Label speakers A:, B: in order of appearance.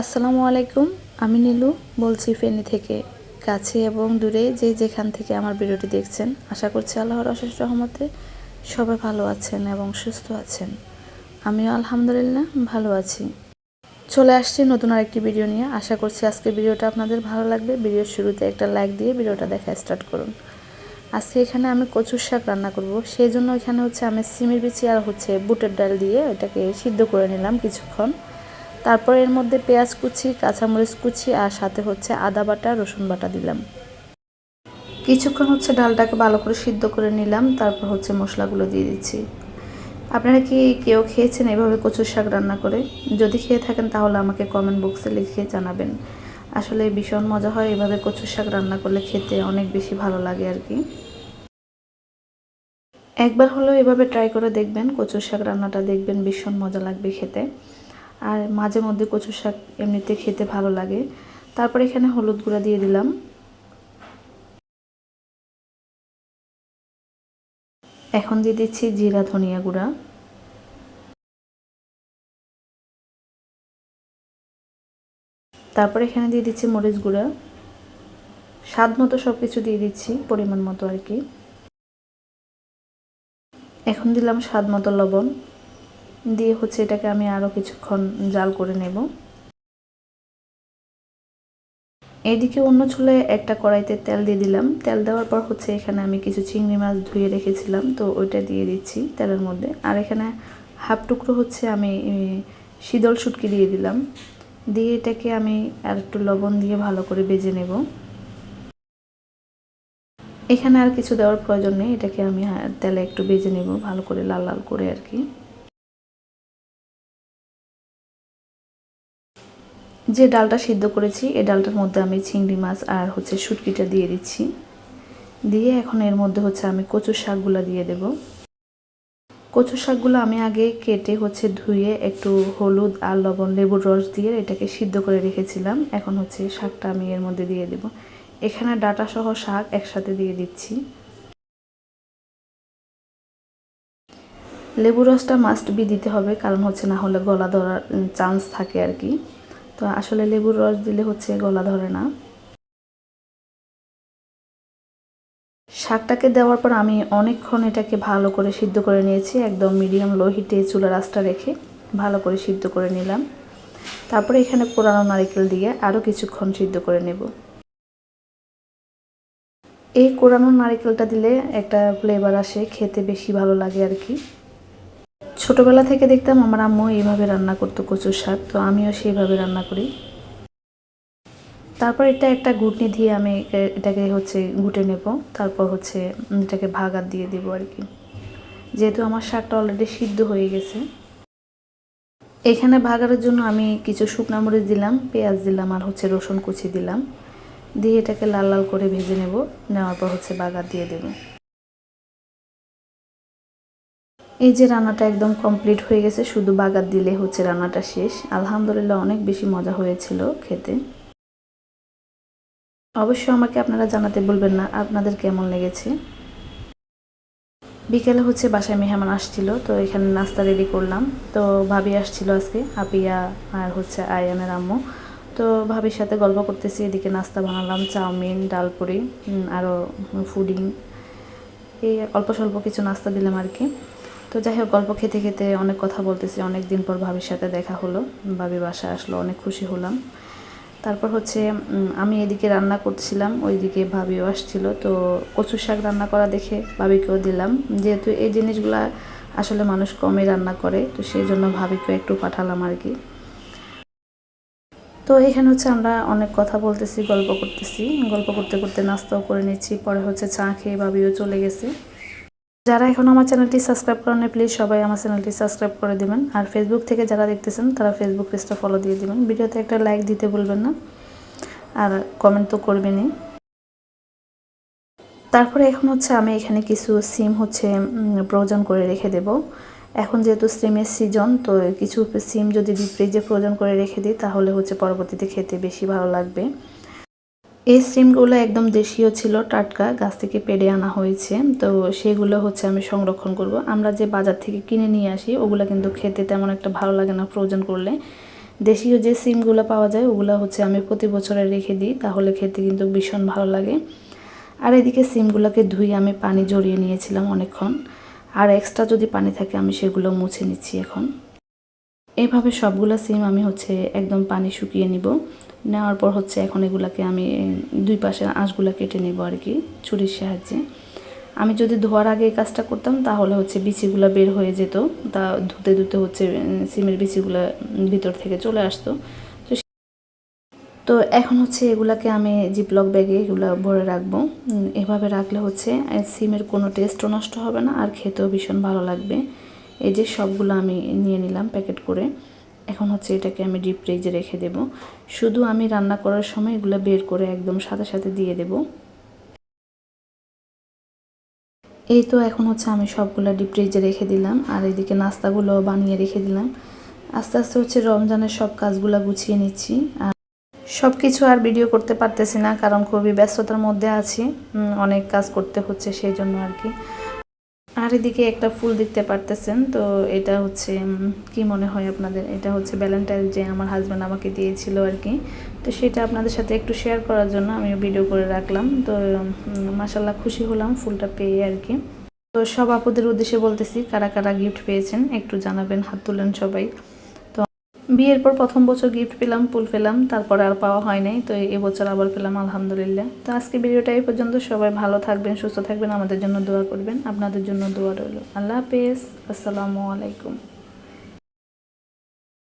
A: আসসালামু আলাইকুম। আমি নীলু বলছি ফেনী থেকে। কাছে এবং দূরে যে যেখান থেকে আমার ভিডিওটি দেখছেন, আশা করছি আল্লাহর অশেষ রহমতে সবাই ভালো আছেন এবং সুস্থ আছেন। আমিও আলহামদুলিল্লাহ ভালো আছি। চলে আসছি নতুন আরেকটি ভিডিও নিয়ে। আশা করছি আজকের ভিডিওটা আপনাদের ভালো লাগবে। ভিডিওর শুরুতে একটা লাইক দিয়ে ভিডিওটা দেখা স্টার্ট করুন। আজকে এখানে আমি কচুর শাক রান্না করব, সেই জন্য এখানে আমি সিমের বিচি আর বুটের ডাল দিয়ে এটাকে সিদ্ধ করে নিলাম কিছুক্ষণ। তারপর এর মধ্যে পেঁয়াজ কুচি, কাঁচামরিচ কুচি আর সাথে আদা বাটা, রসুন বাটা দিলাম। কিছুক্ষণ ডালটাকে ভালো করে সিদ্ধ করে নিলাম। তারপর মশলাগুলো দিয়ে দিচ্ছি। আপনারা কি কেউ খেয়েছেন এভাবে কচুর শাক রান্না করে? যদি খেয়ে থাকেন তাহলে আমাকে কমেন্ট বক্সে লিখে জানাবেন। আসলে ভীষণ মজা হয় এভাবে কচুর শাক রান্না করলে, খেতে অনেক বেশি ভালো লাগে আর কি। একবার হলেও এভাবে ট্রাই করে দেখবেন, কচুর শাক রান্নাটা দেখবেন ভীষণ মজা লাগবে খেতে। আর মাঝে মধ্যে কচু শাক এমনিতে খেতে ভালো লাগে। তারপর এখানে হলুদ গুঁড়া দিয়ে দিলাম। এখন দিয়ে দিচ্ছি জিরা ধনিয়া গুঁড়া। তারপর এখানে দিয়ে দিচ্ছি মরিচ গুঁড়া। স্বাদ মতো সব কিছু দিয়ে দিচ্ছি, পরিমাণ মতো আর কি। এখন দিলাম স্বাদ মতো লবণ দিয়ে এটাকে আমি আরও কিছুক্ষণ জাল করে নেব। এদিকে অন্য চুলায় একটা কড়াইতে তেল দিয়ে দিলাম। তেল দেওয়ার পর এখানে আমি কিছু চিংড়ি মাছ ধুয়ে রেখেছিলাম, তো ওইটা দিয়ে দিচ্ছি তেলের মধ্যে। আর এখানে হাফ টুকরো আমি শীতল শুটকি দিয়ে দিলাম। দিয়ে এটাকে আমি আর একটু লবণ দিয়ে ভালো করে ভেজে নেব। এখানে আর কিছু দেওয়ার প্রয়োজন নেই, এটাকে আমি তেলে একটু ভেজে নেব ভালো করে, লাল লাল করে আর কি। যে ডালটা সিদ্ধ করেছি এই ডালটার মধ্যে আমি চিংড়ি মাছ আর শুটকিটা দিয়ে দিচ্ছি। দিয়ে এখন এর মধ্যে আমি কচুর শাকগুলো দিয়ে দেব। কচুর শাকগুলো আমি আগে কেটে ধুয়ে একটু হলুদ আর লবণ, লেবুর রস দিয়ে এটাকে সিদ্ধ করে রেখেছিলাম। এখন শাকটা আমি এর মধ্যে দিয়ে দেব। এখানে ডাটা সহ শাক একসাথে দিয়ে দিচ্ছি। লেবুর রসটা মাস্ট বি দিতে হবে, কারণ না হলে গলা ধরার চান্স থাকে আর কি। তো আসলে লেবুর রস দিলে গলা ধরে না। শাকটাকে দেওয়ার পর আমি অনেকক্ষণ এটাকে ভালো করে সিদ্ধ করে নিয়েছি, একদম মিডিয়াম লো হিটে চুলার আঁচটা রেখে ভালো করে সিদ্ধ করে নিলাম। তারপরে এখানে কোরানো নারকেল দিয়ে আরও কিছুক্ষণ সিদ্ধ করে নেব। এই কোরানো নারকেলটা দিলে একটা ফ্লেভার আসে, খেতে বেশি ভালো লাগে আর কি। ছোটোবেলা থেকে দেখতাম আমার আম্মু এইভাবে রান্না করতো কচুর শাক, তো আমিও সেইভাবে রান্না করি। তারপর এটা একটা ঘুটনি দিয়ে আমি এটাকে ঘুটে নেব। তারপর এটাকে ভাগার দিয়ে দিব আর কি, যেহেতু আমার শাকটা অলরেডি সিদ্ধ হয়ে গেছে। এখানে ভাগারের জন্য আমি কিছু শুকনা মরিচ দিলাম, পেঁয়াজ দিলাম আর রসুন কুচি দিলাম। দিয়ে এটাকে লাল লাল করে ভেজে নেব। নেওয়ার পর বাগার দিয়ে দেব। এই যে রান্নাটা একদম কমপ্লিট হয়ে গেছে, শুধু বাগার দিলে রান্নাটা শেষ। আলহামদুলিল্লাহ অনেক বেশি মজা হয়েছিল খেতে। অবশ্যই আমাকে আপনারা জানাতে বলবেন না আপনাদের কেমন লেগেছে। বিকেলে বাসায় মেহমান আসছিল, তো এখানে নাস্তা রেডি করলাম। তো ভাবি আসছিল আজকে, আপিয়া আর আয়ানের আম্মু। তো ভাবির সাথে গল্প করতেছি, এদিকে নাস্তা বানালাম চাউমিন, ডালপুরি, আরও ফুডিং, এই অল্প স্বল্প কিছু নাস্তা দিলাম আর কি। তো যাই হোক, গল্প খেতে খেতে অনেক কথা বলতেছি। অনেক দিন পর ভাবির সাথে দেখা হলো, ভাবি বাসায় আসলো, অনেক খুশি হলাম। তারপর আমি এদিকে রান্না করছিলাম, ওইদিকে ভাবিও আসছিল। তো কচু শাক রান্না করা দেখে ভাবিকেও দিলাম, যেহেতু এই জিনিসগুলা আসলে মানুষ কমই রান্না করে, তো সেই জন্য ভাবিকেও একটু পাঠালাম আর কি। তো এখানে আমরা অনেক কথা বলতেছি, গল্প করতেছি, গল্প করতে করতে নাস্তাও করে নিচ্ছি। পরে চা খেয়ে ভাবিও চলে গেছে। যারা এখন আমার চ্যানেলটি সাবস্ক্রাইব করেন প্লিজ সবাই আমার চ্যানেলটি সাবস্ক্রাইব করে দেবেন। আর ফেসবুক থেকে যারা দেখতেছেন তারা ফেসবুক পেজটা ফলো দিয়ে দেবেন। ভিডিওতে একটা লাইক দিতে ভুলবেন না, আর কমেন্ট তো করবেনই। তারপরে এখন আমি এখানে কিছু সিম ফ্রোজন করে রেখে দেব। এখন যেহেতু সিমের সিজন, তো কিছু সিম যদি ডিপ ফ্রিজে ফ্রোজন করে রেখে দিই তাহলে পরবর্তীতে খেতে বেশি ভালো লাগবে। এই সিমগুলো একদম দেশীয় ছিল, টাটকা গাছ থেকে পেড়ে আনা হয়েছে। তো সেগুলো আমি সংরক্ষণ করব। আমরা যে বাজার থেকে কিনে নিয়ে আসি ওগুলো কিন্তু খেতে তেমন একটা ভালো লাগে না ফ্রোজন করলে, দেশীয় যে সিমগুলো পাওয়া যায় ওগুলো হচ্ছে আমি প্রতি বছরে রেখে দিই, তাহলে খেতে কিন্তু ভীষণ ভালো লাগে। আর এদিকে সিমগুলোকে ধুয়ে আমি পানি জড়িয়ে নিয়েছিলাম অনেকক্ষণ, আর এক্সট্রা যদি পানি থাকে আমি সেগুলো মুছে নিচ্ছি এখন। এইভাবে সবগুলো সিম আমি হচ্ছে একদম পানি শুকিয়ে নিব। নেওয়ার পর হচ্ছে এখন এগুলাকে আমি দুই পাশের আঁশগুলো কেটে নেব আর কি ছুরির সাহায্যে। আমি যদি ধোয়ার আগে এই কাজটা করতাম তাহলে হচ্ছে বিচিগুলো বের হয়ে যেত, তা ধুতে ধুতে হচ্ছে সিমের বিচিগুলো ভিতর থেকে চলে আসতো। তো এখন হচ্ছে এগুলাকে আমি জিপলক ব্যাগে এগুলো ভরে রাখবো। এভাবে রাখলে হচ্ছে সিমের কোনো টেস্টও নষ্ট হবে না আর খেতেও ভীষণ ভালো লাগবে। এই যে সবগুলো আমি নিয়ে নিলাম প্যাকেট করে। এখন হচ্ছে এটাকে আমি ডিপ ফ্রিজে রেখে দেব। শুধু আমি রান্না করার সময় এগুলো বের করে একদম সাথে সাথে দিয়ে দেব। এই তো এখন হচ্ছে আমি সবগুলো ডিপ ফ্রিজে রেখে দিলাম, আর এদিকে নাস্তাগুলো বানিয়ে রেখে দিলাম। আস্তে আস্তে হচ্ছে রমজানের সব কাজগুলো গুছিয়ে নিচ্ছি। আর সব কিছু আর ভিডিও করতে পারতেছি না, কারণ খুবই ব্যস্ততার মধ্যে আছি, অনেক কাজ করতে হচ্ছে সেই জন্য আর কি। আর এদিকে একটা ফুল দেখতে পারতেছেন, তো এটা হচ্ছে কি মনে হয় আপনাদের, এটা হচ্ছে ভ্যালেন্টাইন্স ডে আমার হাজব্যান্ড আমাকে দিয়েছিল আর কি। তো সেটা আপনাদের সাথে একটু শেয়ার করার জন্য আমি ভিডিও করে রাখলাম। তো মাশাল্লাহ খুশি হলাম ফুলটা পেয়ে আর কি। তো সব আপুদের উদ্দেশ্যে বলতেছি, কারা কারা গিফট পেয়েছেন একটু জানাবেন, হাত তুলেন সবাই। বিয়ের পর প্রথম বছর গিফট পেলাম, ফুল পেলাম, তারপরে আর পাওয়া হয় নাই, তো এবছর আবার পেলাম আলহামদুলিল্লাহ। তো আজকে ভিডিওটা এই পর্যন্ত। সবাই ভালো থাকবেন, সুস্থ থাকবেন, আমাদের জন্য দোয়া করবেন। আপনাদের জন্য দোয়া রইল। আল্লাহ হাফেজ, আসসালামু আলাইকুম।